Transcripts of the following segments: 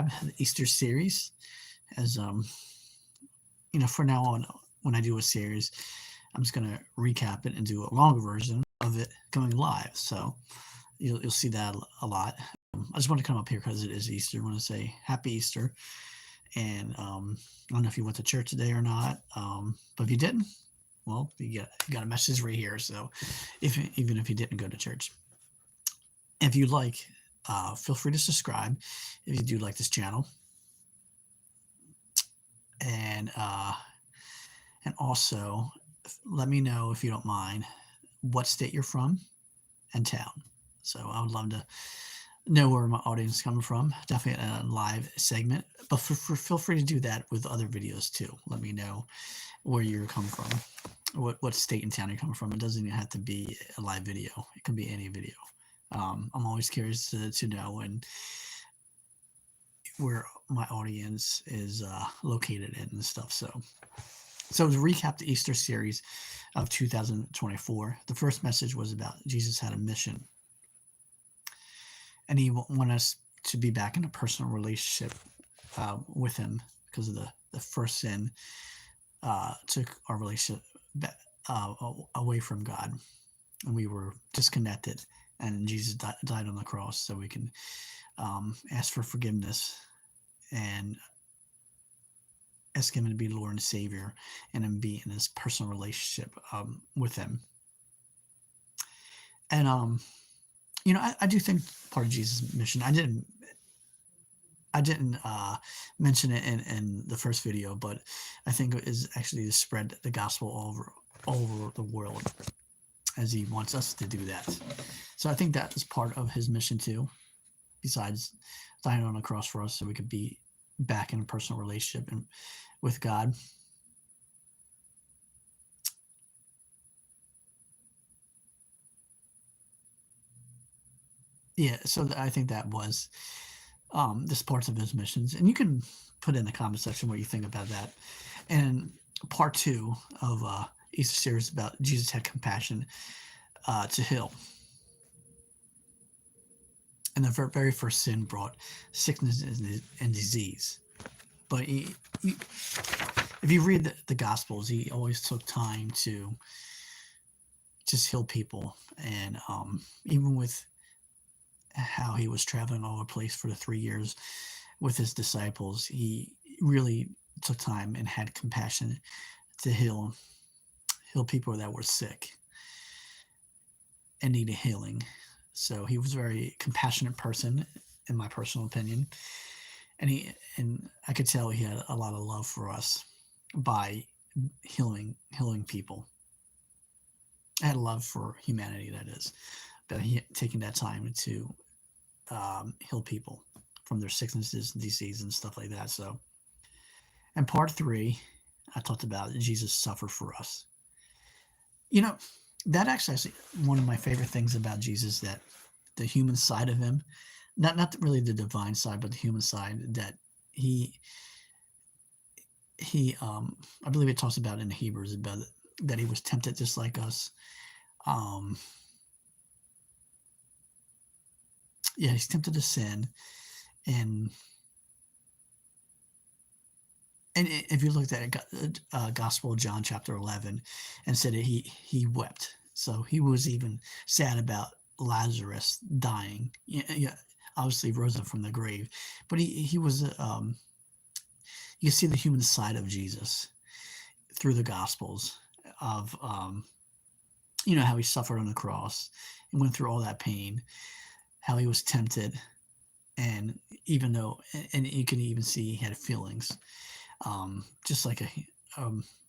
recap the Easter series as for now on, when I do a series, I'm just gonna recap it and do a longer version of it going live. So you'll see that a lot. I just want to come up here because it is Easter. I want to say Happy Easter, and I don't know if you went to church today or not, but if you didn't, well, you got a message right here. So even if you didn't go to church, if you like, feel free to subscribe if you do like this channel, and also let me know, if you don't mind, what state you're from and town. So I would love to know where my audience is coming from. Definitely a live segment, but feel free to do that with other videos too. Let me know where you're coming from, what state and town you're coming from. It doesn't even have to be a live video. It can be any video. I'm always curious to know and where my audience is located in and stuff. So to recap the Easter series of 2024, the first message was about Jesus had a mission, and he wanted us to be back in a personal relationship with him, because of the first sin took our relationship away from God, and we were disconnected, and Jesus died on the cross so we can ask for forgiveness and ask him to be Lord and Savior, and then be in his personal relationship with him. And I do think part of Jesus' mission, I didn't mention it in the first video, but I think it is actually to spread the gospel all over the world, as he wants us to do that. So I think that is part of his mission too, besides dying on the cross for us so we could be back in a personal relationship and with God. Yeah, so I think that was this parts of his missions, and you can put in the comment section what you think about that. And part 2 of Easter series about Jesus had compassion to heal, and the very first sin brought sickness and disease. But if you read the Gospels, he always took time to just heal people, and even with how he was traveling all over the place for the 3 years with his disciples, he really took time and had compassion to heal people that were sick and needed healing. So he was a very compassionate person, in my personal opinion, and I could tell he had a lot of love for us by healing people. I had a love for humanity, that is, but he taking that time to heal people from their sicknesses and disease and stuff like that. So, and part 3, I talked about Jesus suffered for us. That actually one of my favorite things about Jesus, that the human side of him, not really the divine side, but the human side, that he I believe it talks about in the Hebrews about that he was tempted just like us. He's tempted to sin, and if you looked at it, Gospel of John chapter 11, and said that he wept, so he was even sad about Lazarus dying. Obviously rose up from the grave, but he was you see the human side of Jesus through the Gospels of how he suffered on the cross and went through all that pain, how he was tempted, and even though, and you can even see he had feelings, just like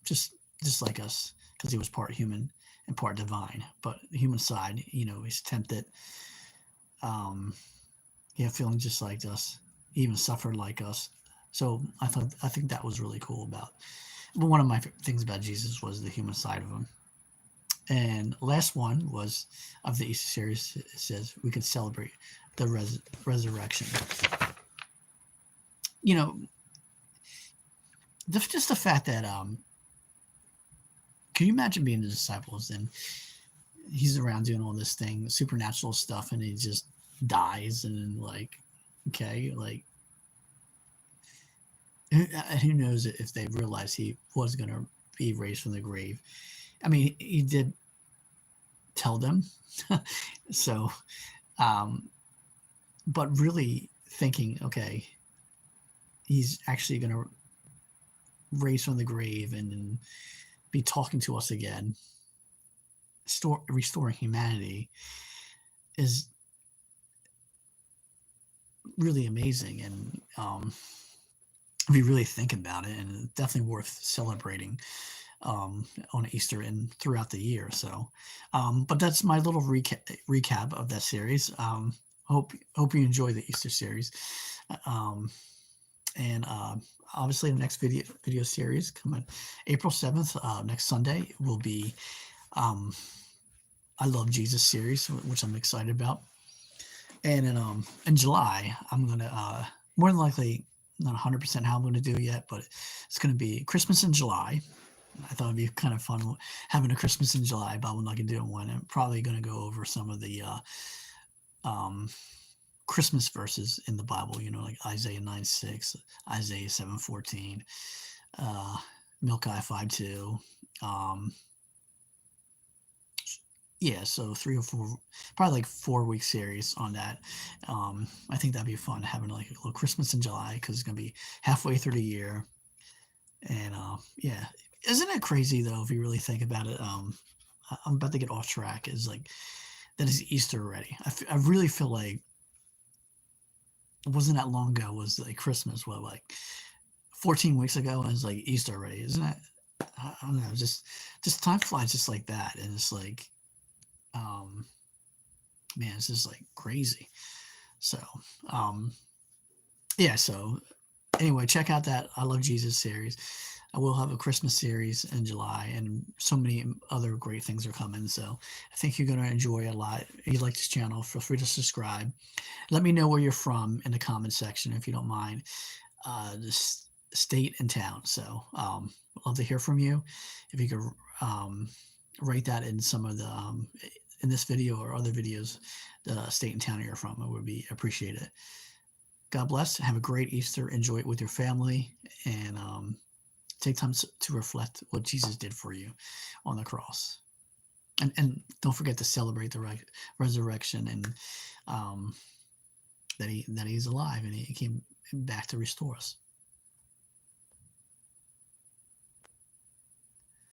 just like us, because he was part human and part divine. But the human side, he's tempted. He had feelings just like us. He even suffered like us. So I think that was really cool about. But one of my things about Jesus was the human side of him. And last one was of the Easter series. It says we could celebrate the resurrection. Just the fact that can you imagine being the disciples and he's around doing all this thing, supernatural stuff, and he just dies, and then okay, who knows if they realized he was going to be raised from the grave. I mean, he did tell them. So, um, but really thinking, okay, he's actually going to raise from the grave and be talking to us again, restoring humanity, is really amazing. And if you really think about it, and definitely worth celebrating on Easter and throughout the year. So, but that's my little recap of that series. Hope you enjoy the Easter series, um, and obviously the next video series coming April 7th, next Sunday, will be um, I Love Jesus series, which I'm excited about. And in July, I'm gonna more than likely, not 100% how I'm gonna do it yet, but it's gonna be Christmas in July. I thought it'd be kind of fun having a Christmas in July, but I'm not gonna do one. I'm probably gonna go over some of the um, Christmas verses in the Bible. You know, like Isaiah 9:6, Isaiah 7:14, uh, Milkai 5:2. Um, yeah, so 3 or 4, probably like 4 week series on that. I think that'd be fun having like a little Christmas in July because it's gonna be halfway through the year. And yeah, isn't it crazy though if you really think about it? I'm about to get off track. Is like that is Easter already. I really feel like it wasn't that long ago. Was like Christmas? What, like 14 weeks ago? And it's like Easter already, isn't it? I don't know. Just time flies just like that, and it's like, um, man, it's just like crazy. So, um, yeah. So anyway, check out that I Love Jesus series. I will have a Christmas series in July, and so many other great things are coming. So I think you're going to enjoy it a lot. If you like this channel, feel free to subscribe. Let me know where you're from in the comment section if you don't mind. This state and town. So love to hear from you. If you could rate that in some of the in this video or other videos, the state and town you're from, it would be appreciated. God bless. Have a great Easter. Enjoy it with your family, and take time to reflect what Jesus did for you on the cross. And don't forget to celebrate the resurrection, and that he's alive and he came back to restore us.